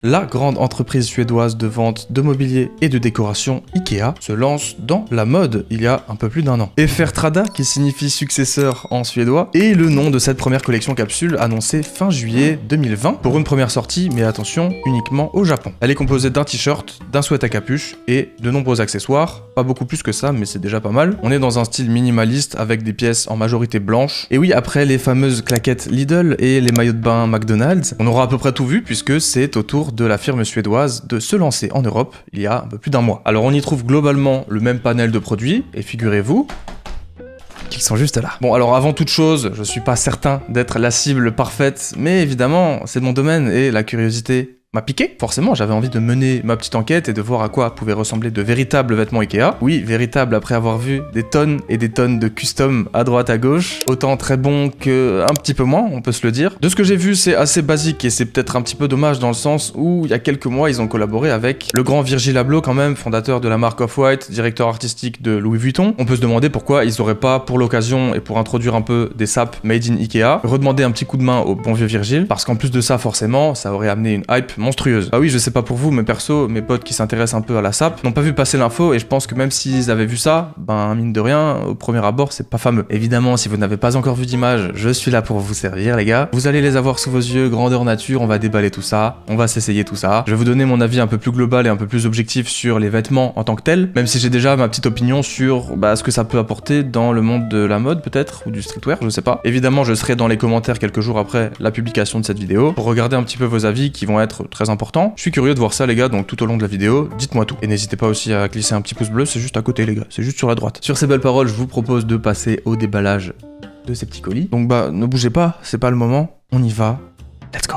La grande entreprise suédoise de vente de mobilier et de décoration Ikea se lance dans la mode il y a un peu plus d'un an. Effertrada, qui signifie successeur en suédois, est le nom de cette première collection capsule annoncée fin juillet 2020 pour une première sortie, mais attention, uniquement au Japon. Elle est composée d'un t-shirt, d'un sweat à capuche et de nombreux accessoires, pas beaucoup plus que ça, mais c'est déjà pas mal. On est dans un style minimaliste avec des pièces en majorité blanches. Et oui, après les fameuses claquettes Lidl et les maillots de bain McDonald's, on aura à peu près tout vu puisque c'est au tour de la firme suédoise de se lancer en Europe il y a un peu plus d'un mois. Alors on y trouve globalement le même panel de produits et figurez-vous qu'ils sont juste là. Bon, alors avant toute chose, je suis pas certain d'être la cible parfaite, mais évidemment, c'est mon domaine et la curiosité m'a piqué. Forcément, j'avais envie de mener ma petite enquête et de voir à quoi pouvaient ressembler de véritables vêtements Ikea. Oui, véritables après avoir vu des tonnes et des tonnes de custom à droite à gauche. Autant très bon que un petit peu moins, on peut se le dire. De ce que j'ai vu, c'est assez basique et c'est peut-être un petit peu dommage dans le sens où il y a quelques mois, ils ont collaboré avec le grand Virgil Abloh quand même, fondateur de la marque Off-White, directeur artistique de Louis Vuitton. On peut se demander pourquoi ils auraient pas, pour l'occasion et pour introduire un peu des sapes made in Ikea, redemander un petit coup de main au bon vieux Virgil, parce qu'en plus de ça, forcément, ça aurait amené une hype monstrueuse. Ah oui, je sais pas pour vous, mais perso, mes potes qui s'intéressent un peu à la sape n'ont pas vu passer l'info et je pense que même s'ils avaient vu ça, ben mine de rien, au premier abord, c'est pas fameux. Évidemment, si vous n'avez pas encore vu d'image, je suis là pour vous servir, les gars. Vous allez les avoir sous vos yeux, grandeur nature, on va déballer tout ça, on va s'essayer tout ça. Je vais vous donner mon avis un peu plus global et un peu plus objectif sur les vêtements en tant que tels, même si j'ai déjà ma petite opinion sur ce que ça peut apporter dans le monde de la mode peut-être, ou du streetwear, je sais pas. Évidemment, je serai dans les commentaires quelques jours après la publication de cette vidéo pour regarder un petit peu vos avis qui vont être très importants. Je suis curieux de voir ça les gars, donc tout au long de la vidéo, dites-moi tout. Et n'hésitez pas aussi à glisser un petit pouce bleu, c'est juste à côté les gars, c'est juste sur la droite. Sur ces belles paroles, je vous propose de passer au déballage de ces petits colis. Donc ne bougez pas, c'est pas le moment, on y va, let's go.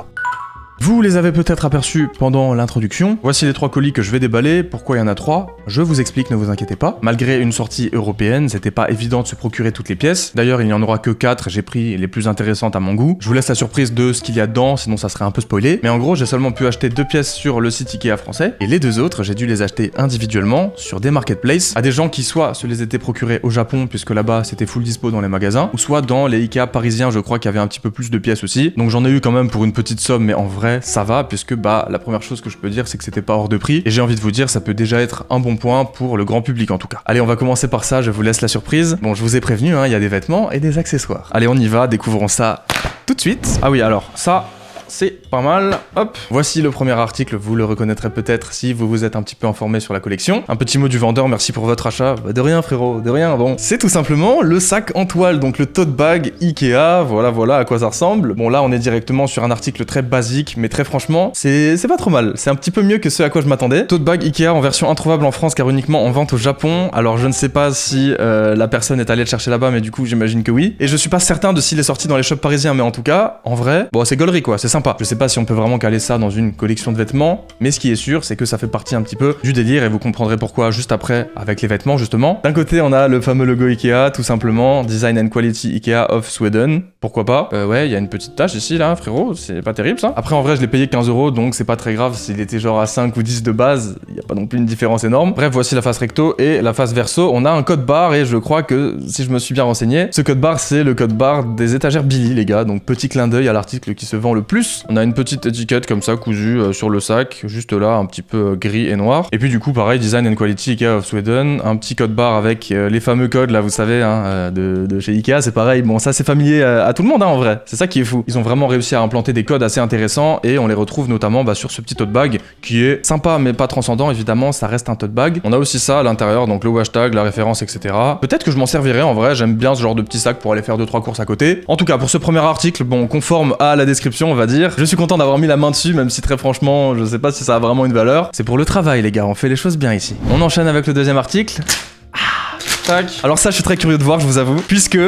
Vous les avez peut-être aperçus pendant l'introduction. Voici les 3 colis que je vais déballer. Pourquoi il y en a 3 ? Je vous explique, ne vous inquiétez pas. Malgré une sortie européenne, c'était pas évident de se procurer toutes les pièces. D'ailleurs, il n'y en aura que 4, j'ai pris les plus intéressantes à mon goût. Je vous laisse la surprise de ce qu'il y a dedans, sinon ça serait un peu spoilé. Mais en gros, j'ai seulement pu acheter 2 pièces sur le site Ikea français, et les 2 autres, j'ai dû les acheter individuellement sur des marketplaces, à des gens qui soit se les étaient procurés au Japon, puisque là-bas c'était full dispo dans les magasins, ou soit dans les Ikea parisiens, je crois qu'il y avait un petit peu plus de pièces aussi. Donc j'en ai eu quand même pour une petite somme, mais en vrai, ça va, puisque la première chose que je peux dire c'est que c'était pas hors de prix et j'ai envie de vous dire ça peut déjà être un bon point pour le grand public en tout cas. Allez, on va commencer par ça, je vous laisse la surprise. Bon, je vous ai prévenu, il y a des vêtements et des accessoires. Allez, on y va, découvrons ça tout de suite. Ah oui, alors ça c'est pas mal, hop. Voici le premier article, vous le reconnaîtrez peut-être si vous vous êtes un petit peu informé sur la collection. Un petit mot du vendeur, merci pour votre achat. De rien frérot, de rien, bon. C'est tout simplement le sac en toile, donc le tote bag Ikea, voilà à quoi ça ressemble. Bon là on est directement sur un article très basique, mais très franchement, c'est pas trop mal. C'est un petit peu mieux que ce à quoi je m'attendais. Tote bag Ikea en version introuvable en France car uniquement en vente au Japon. Alors je ne sais pas si la personne est allée le chercher là-bas, mais du coup j'imagine que oui. Et je suis pas certain de s'il est sorti dans les shops parisiens, mais en tout cas, en vrai, bon c'est gaulerie quoi, c'est sympa. Je sais pas si on peut vraiment caler ça dans une collection de vêtements, mais ce qui est sûr, c'est que ça fait partie un petit peu du délire et vous comprendrez pourquoi juste après avec les vêtements justement. D'un côté, on a le fameux logo Ikea, tout simplement, Design and Quality Ikea of Sweden. Pourquoi pas ? Ouais, il y a une petite tache ici là, frérot, c'est pas terrible ça. Après en vrai, je l'ai payé 15 € donc c'est pas très grave s'il était genre à 5 ou 10 de base, il y a pas non plus une différence énorme. Bref, voici la face recto et la face verso. On a un code barre et je crois que si je me suis bien renseigné, ce code barre c'est le code barre des étagères Billy les gars, donc petit clin d'œil à l'article qui se vend le plus. On a une petite étiquette comme ça cousue sur le sac, juste là, un petit peu gris et noir. Et puis du coup, pareil, Design and Quality Ikea of Sweden, un petit code barre avec les fameux codes là, vous savez, de chez Ikea, c'est pareil. Bon, ça c'est familier à tout le monde en vrai. C'est ça qui est fou. Ils ont vraiment réussi à implanter des codes assez intéressants et on les retrouve notamment sur ce petit tote bag qui est sympa mais pas transcendant. Évidemment, ça reste un tote bag. On a aussi ça à l'intérieur, donc le hashtag, la référence, etc. Peut-être que je m'en servirai en vrai. J'aime bien ce genre de petit sac pour aller faire 2-3 courses à côté. En tout cas, pour ce premier article, bon, conforme à la description, on va dire. Je suis content d'avoir mis la main dessus, même si très franchement, je sais pas si ça a vraiment une valeur. C'est pour le travail, les gars, on fait les choses bien ici. On enchaîne avec le deuxième article. Tac. Alors ça, je suis très curieux de voir, je vous avoue, puisque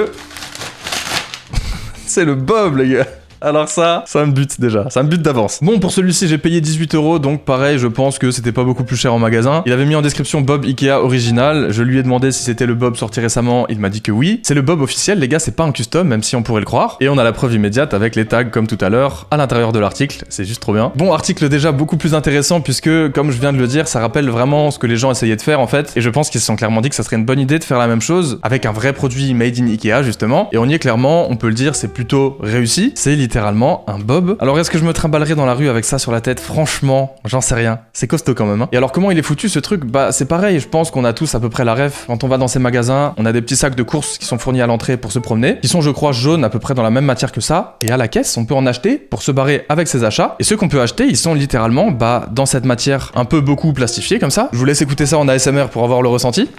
c'est le Bob, les gars. Alors ça me bute déjà, ça me bute d'avance. Bon, pour celui-ci, j'ai payé 18 €, donc pareil, je pense que c'était pas beaucoup plus cher en magasin. Il avait mis en description Bob Ikea original. Je lui ai demandé si c'était le Bob sorti récemment, il m'a dit que oui. C'est le Bob officiel, les gars, c'est pas un custom, même si on pourrait le croire. Et on a la preuve immédiate avec les tags, comme tout à l'heure, à l'intérieur de l'article, c'est juste trop bien. Bon, article déjà beaucoup plus intéressant, puisque, comme je viens de le dire, ça rappelle vraiment ce que les gens essayaient de faire, en fait. Et je pense qu'ils se sont clairement dit que ça serait une bonne idée de faire la même chose, avec un vrai produit made in Ikea, justement. Et on y est clairement, on peut le dire, c'est plutôt réussi. C'est littéralement un bob. Alors est-ce que je me trimballerai dans la rue avec ça sur la tête? Franchement, j'en sais rien. C'est costaud quand même, hein. Et alors comment il est foutu ce truc? Bah c'est pareil, je pense qu'on a tous à peu près la ref. Quand on va dans ces magasins, on a des petits sacs de courses qui sont fournis à l'entrée pour se promener, qui sont je crois jaunes à peu près dans la même matière que ça, et à la caisse on peut en acheter pour se barrer avec ses achats. Et ceux qu'on peut acheter, ils sont littéralement dans cette matière un peu beaucoup plastifiée comme ça. Je vous laisse écouter ça en ASMR pour avoir le ressenti.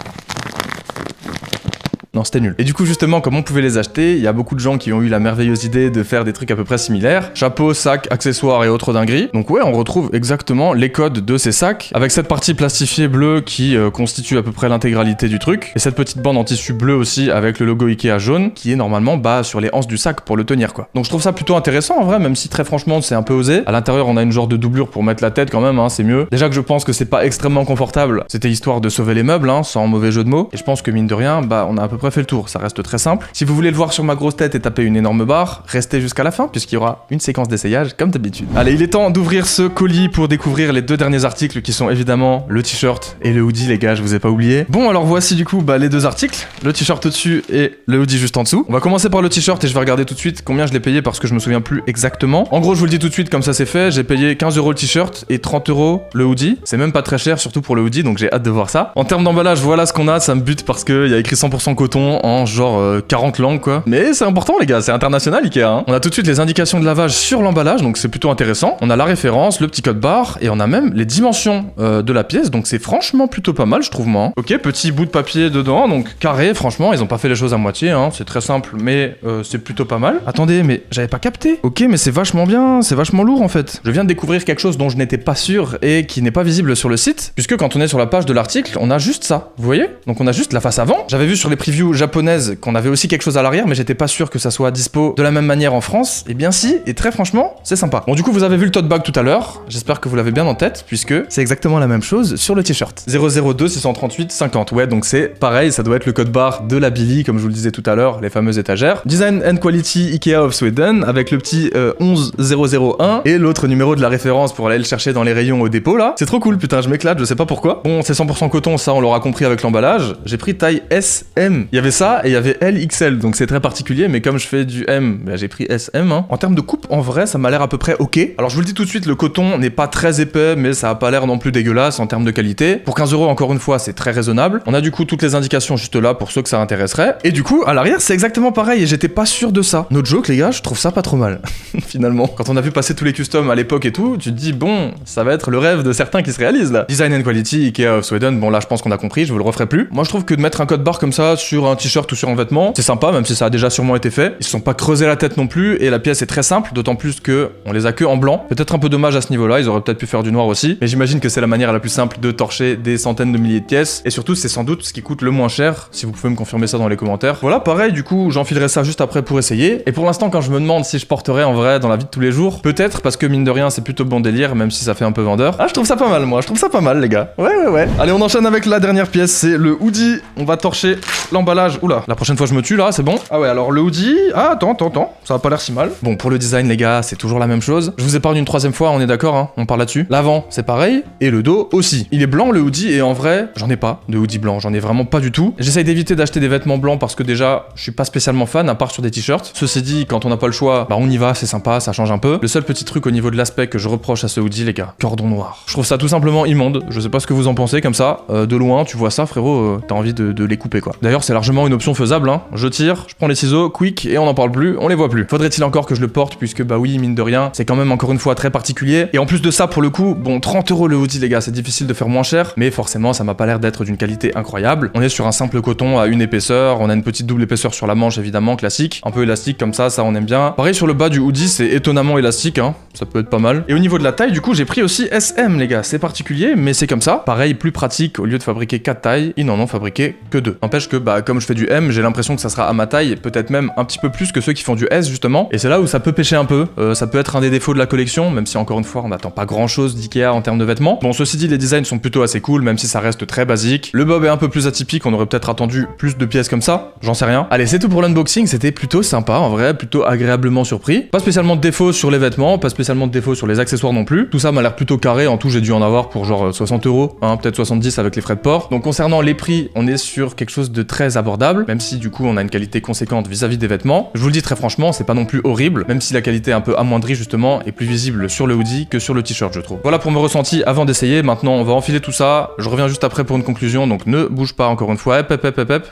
Non, c'était nul. Et du coup, justement, comme on pouvait les acheter, il y a beaucoup de gens qui ont eu la merveilleuse idée de faire des trucs à peu près similaires. Chapeaux, sacs, accessoires et autres dingueries. Donc ouais, on retrouve exactement les codes de ces sacs, avec cette partie plastifiée bleue qui constitue à peu près l'intégralité du truc, et cette petite bande en tissu bleu aussi avec le logo Ikea jaune, qui est normalement sur les anses du sac pour le tenir, quoi. Donc je trouve ça plutôt intéressant en vrai, même si très franchement c'est un peu osé. À l'intérieur, on a une genre de doublure pour mettre la tête quand même, hein, c'est mieux. Déjà que je pense que c'est pas extrêmement confortable, c'était histoire de sauver les meubles, hein, sans mauvais jeu de mots. Et je pense que mine de rien, on a à peu près fait le tour, ça reste très simple. Si vous voulez le voir sur ma grosse tête et taper une énorme barre, restez jusqu'à la fin puisqu'il y aura une séquence d'essayage comme d'habitude. Allez, il est temps d'ouvrir ce colis pour découvrir les deux derniers articles qui sont évidemment le t-shirt et le hoodie, les gars, je vous ai pas oublié. Bon, alors voici du coup les deux articles, le t-shirt au-dessus et le hoodie juste en dessous. On va commencer par le t-shirt et je vais regarder tout de suite combien je l'ai payé parce que je me souviens plus exactement. En gros, je vous le dis tout de suite comme ça c'est fait, j'ai payé 15 € le t-shirt et 30 € le hoodie. C'est même pas très cher, surtout pour le hoodie, donc j'ai hâte de voir ça. En termes d'emballage, voilà ce qu'on a, ça me bute parce qu'il y a écrit 100% coton en genre 40 langues quoi. Mais c'est important les gars, c'est international Ikea, hein. On a tout de suite les indications de lavage sur l'emballage, donc c'est plutôt intéressant. On a la référence, le petit code barre, et on a même les dimensions de la pièce, donc c'est franchement plutôt pas mal je trouve moi. Ok, petit bout de papier dedans, donc carré, franchement ils ont pas fait les choses à moitié, hein. C'est très simple mais c'est plutôt pas mal. Attendez, mais j'avais pas capté. Ok, mais c'est vachement bien, c'est vachement lourd en fait. Je viens de découvrir quelque chose dont je n'étais pas sûr et qui n'est pas visible sur le site, puisque quand on est sur la page de l'article, on a juste ça, vous voyez? Donc on a juste la face avant. J'avais vu sur les previews japonaises qu'on avait aussi quelque chose à l'arrière, mais j'étais pas sûr que ça soit dispo de la même manière en France. Et bien si, et très franchement, c'est sympa. Bon, du coup, vous avez vu le tote bag tout à l'heure. J'espère que vous l'avez bien en tête, puisque c'est exactement la même chose sur le t-shirt. 002 638 50. Ouais, donc c'est pareil, ça doit être le code barre de la Billy, comme je vous le disais tout à l'heure, les fameuses étagères. Design and Quality Ikea of Sweden, avec le petit 11001 et l'autre numéro de la référence pour aller le chercher dans les rayons au dépôt là. C'est trop cool, putain, je m'éclate, je sais pas pourquoi. Bon, c'est 100% coton, ça on l'aura compris avec l'emballage. J'ai pris taille SM. Il y avait ça et il y avait LXL, donc c'est très particulier, mais comme je fais du M, j'ai pris SM, hein. En termes de coupe, en vrai, ça m'a l'air à peu près ok. Alors je vous le dis tout de suite, le coton n'est pas très épais, mais ça a pas l'air non plus dégueulasse en termes de qualité. Pour 15 € encore une fois, c'est très raisonnable. On a du coup toutes les indications juste là pour ceux que ça intéresserait. Et du coup, à l'arrière, c'est exactement pareil et j'étais pas sûr de ça. No joke les gars, je trouve ça pas trop mal. Finalement, quand on a vu passer tous les customs à l'époque et tout, tu te dis bon, ça va être le rêve de certains qui se réalisent là. Design and Quality, Ikea of Sweden, bon là je pense qu'on a compris, je vous le referai plus. Moi je trouve que de mettre un code barre comme ça sur un t-shirt ou sur un vêtement, c'est sympa, même si ça a déjà sûrement été fait. Ils se sont pas creusé la tête non plus et la pièce est très simple, d'autant plus que on les a que en blanc. Peut-être un peu dommage à ce niveau-là, ils auraient peut-être pu faire du noir aussi, mais j'imagine que c'est la manière la plus simple de torcher des centaines de milliers de pièces et surtout c'est sans doute ce qui coûte le moins cher, si vous pouvez me confirmer ça dans les commentaires. Voilà, pareil, du coup j'enfilerai ça juste après pour essayer. Et pour l'instant, quand je me demande si je porterai en vrai dans la vie de tous les jours, peut-être parce que mine de rien c'est plutôt bon délire, même si ça fait un peu vendeur. Ah, je trouve ça pas mal, moi, je trouve ça pas mal les gars. Ouais. Allez, on enchaîne avec la dernière pièce, c'est le hoodie. On va torcher l'emballage. Oula, la prochaine fois je me tue là, c'est bon. Ah ouais, alors le hoodie, ah attends, ça va pas l'air si mal. Bon, pour le design les gars, c'est toujours la même chose. Je vous épargne une troisième fois, on est d'accord, hein, on parle là-dessus. L'avant, c'est pareil, et le dos aussi. Il est blanc le hoodie, et en vrai, j'en ai pas de hoodie blanc, j'en ai vraiment pas du tout. J'essaye d'éviter d'acheter des vêtements blancs parce que déjà, je suis pas spécialement fan, à part sur des t-shirts. Ceci dit, quand on n'a pas le choix, on y va, c'est sympa, ça change un peu. Le seul petit truc au niveau de l'aspect que je reproche à ce hoodie, les gars, cordon noir. Je trouve ça tout simplement immonde, je sais pas ce que vous en pensez comme ça. De loin, tu vois ça, frérot, t'as envie de les couper quoi. D'ailleurs, c'est largement une option faisable, hein. Je tire, je prends les ciseaux, quick, et on n'en parle plus, on les voit plus. Faudrait-il encore que je le porte, puisque bah oui, mine de rien, c'est quand même encore une fois très particulier. Et en plus de ça, pour le coup, bon, 30 € le hoodie, les gars, c'est difficile de faire moins cher, mais forcément, ça m'a pas l'air d'être d'une qualité incroyable. On est sur un simple coton à une épaisseur, on a une petite double épaisseur sur la manche, évidemment, classique, un peu élastique comme ça on aime bien. Pareil sur le bas du hoodie, c'est étonnamment élastique, hein, ça peut être pas mal. Et au niveau de la taille, du coup, j'ai pris aussi SM, les gars, c'est particulier, mais c'est comme ça. Pareil, plus pratique, au lieu de fabriquer 4 tailles, ils n'en ont fabriqué que 2. N'empêche que, bah, comme je fais du M, j'ai l'impression que ça sera à ma taille, peut-être même un petit peu plus que ceux qui font du S, justement. Et c'est là où ça peut pêcher un peu, ça peut être un des défauts de la collection, même si encore une fois, on n'attend pas grand chose d'Ikea en termes de vêtements. Bon, ceci dit, les designs sont plutôt assez cool, même si ça reste très basique. Le bob est un peu plus atypique, on aurait peut-être attendu plus de pièces comme ça, j'en sais rien. Allez, c'est tout pour l'unboxing, c'était plutôt sympa, en vrai, plutôt agréablement surpris. Pas spécialement de défauts sur les vêtements, pas spécialement de défauts sur les accessoires non plus. Tout ça m'a l'air plutôt carré, en tout j'ai dû en avoir pour genre 60 €, hein, peut-être 70 avec les frais de port. Donc concernant les prix, on est sur quelque chose de très très abordable, même si du coup on a une qualité conséquente vis-à-vis des vêtements. Je vous le dis très franchement, c'est pas non plus horrible, même si la qualité est un peu amoindrie justement et plus visible sur le hoodie que sur le t-shirt je trouve. Voilà pour mes ressentis avant d'essayer. Maintenant on va enfiler tout ça, je reviens juste après pour une conclusion, donc ne bouge pas encore une fois,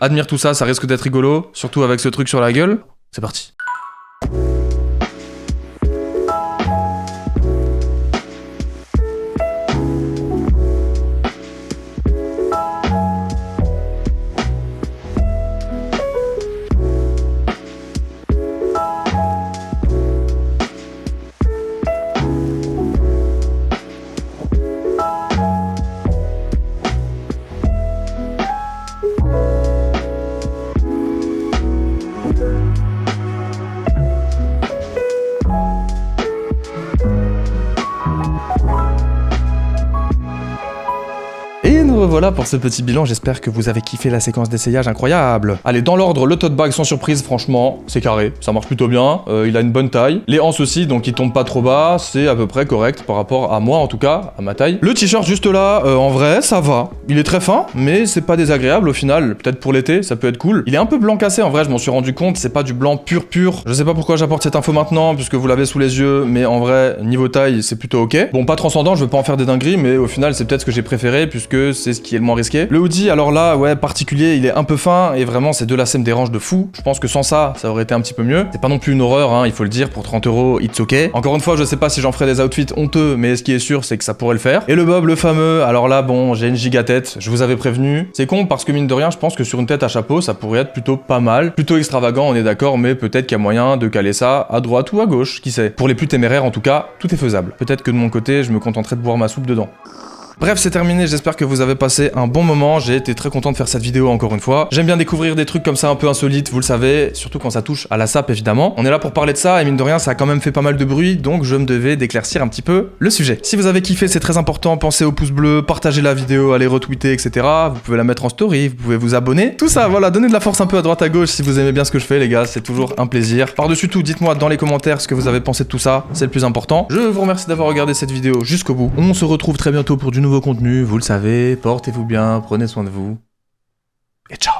admire tout ça, ça risque d'être rigolo, surtout avec ce truc sur la gueule. C'est parti. Voilà pour ce petit bilan, j'espère que vous avez kiffé la séquence d'essayage incroyable. Allez, dans l'ordre, le tote bag sans surprise, franchement, c'est carré, ça marche plutôt bien, il a une bonne taille. Les hanches aussi, donc il tombe pas trop bas, c'est à peu près correct par rapport à moi en tout cas, à ma taille. Le t-shirt juste là, en vrai, ça va. Il est très fin, mais c'est pas désagréable au final, peut-être pour l'été, ça peut être cool. Il est un peu blanc cassé, en vrai, je m'en suis rendu compte, c'est pas du blanc pur. Je sais pas pourquoi j'apporte cette info maintenant, puisque vous l'avez sous les yeux, mais en vrai, niveau taille, c'est plutôt ok. Bon, pas transcendant, je veux pas en faire des dingueries, mais au final, c'est peut-être ce que j'ai préféré, puisque c'est ce qui est le moins risqué. Le hoodie, alors là, ouais, particulier, il est un peu fin, et vraiment, ces deux lacets me dérangent de fou. Je pense que sans ça, ça aurait été un petit peu mieux. C'est pas non plus une horreur, hein, il faut le dire, pour 30 €, it's ok. Encore une fois, je sais pas si j'en ferai des outfits honteux, mais ce qui est sûr, c'est que ça pourrait le faire. Et le bob, le fameux, alors là, bon, j'ai une giga tête, je vous avais prévenu. C'est con, parce que mine de rien, je pense que sur une tête à chapeau, ça pourrait être plutôt pas mal. Plutôt extravagant, on est d'accord, mais peut-être qu'il y a moyen de caler ça à droite ou à gauche, qui sait. Pour les plus téméraires, en tout cas, tout est faisable. Peut-être que de mon côté, je me contenterai de boire ma soupe dedans. Bref, c'est terminé, j'espère que vous avez passé un bon moment, j'ai été très content de faire cette vidéo encore une fois. J'aime bien découvrir des trucs comme ça un peu insolites, vous le savez, surtout quand ça touche à la sape évidemment. On est là pour parler de ça et mine de rien, ça a quand même fait pas mal de bruit, donc je me devais d'éclaircir un petit peu le sujet. Si vous avez kiffé, c'est très important, pensez au pouce bleu, partagez la vidéo, allez retweeter, etc. Vous pouvez la mettre en story, vous pouvez vous abonner. Tout ça, voilà, donnez de la force un peu à droite à gauche si vous aimez bien ce que je fais les gars, c'est toujours un plaisir. Par-dessus tout, dites-moi dans les commentaires ce que vous avez pensé de tout ça, c'est le plus important. Je vous remercie d'avoir regardé cette vidéo jusqu'au bout. On se retrouve très bientôt pour du nouveau contenu, vous le savez, portez-vous bien, prenez soin de vous, et ciao.